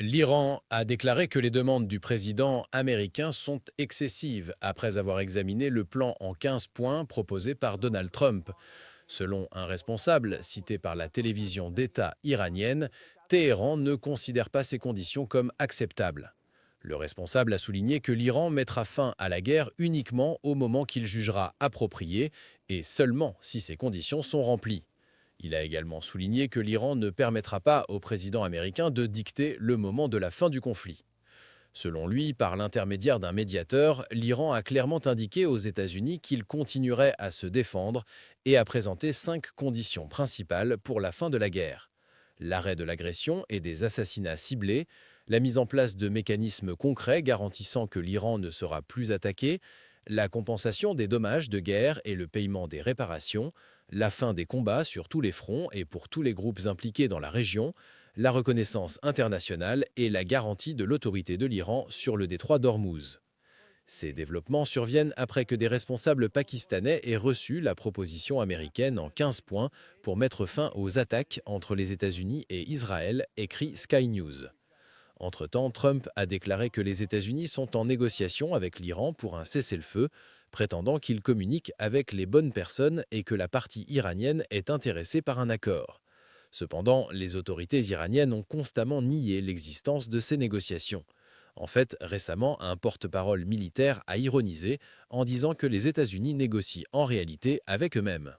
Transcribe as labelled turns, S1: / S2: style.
S1: L'Iran a déclaré que les demandes du président américain sont excessives après avoir examiné le plan en 15 points proposé par Donald Trump. Selon un responsable cité par la télévision d'État iranienne, Téhéran ne considère pas ces conditions comme acceptables. Le responsable a souligné que l'Iran mettra fin à la guerre uniquement au moment qu'il jugera approprié et seulement si ces conditions sont remplies. Il a également souligné que l'Iran ne permettra pas au président américain de dicter le moment de la fin du conflit. Selon lui, par l'intermédiaire d'un médiateur, l'Iran a clairement indiqué aux États-Unis qu'il continuerait à se défendre et a présenté 5 conditions principales pour la fin de la guerre. L'arrêt de l'agression et des assassinats ciblés, la mise en place de mécanismes concrets garantissant que l'Iran ne sera plus attaqué, la compensation des dommages de guerre et le paiement des réparations, la fin des combats sur tous les fronts et pour tous les groupes impliqués dans la région, la reconnaissance internationale et la garantie de l'autorité de l'Iran sur le détroit d'Ormuz. Ces développements surviennent après que des responsables pakistanais aient reçu la proposition américaine en 15 points pour mettre fin aux attaques entre les États-Unis et Israël, écrit Sky News. Entre-temps, Trump a déclaré que les États-Unis sont en négociation avec l'Iran pour un cessez-le-feu, prétendant qu'il communique avec les bonnes personnes et que la partie iranienne est intéressée par un accord. Cependant, les autorités iraniennes ont constamment nié l'existence de ces négociations. En fait, récemment, un porte-parole militaire a ironisé en disant que les États-Unis négocient en réalité avec eux-mêmes.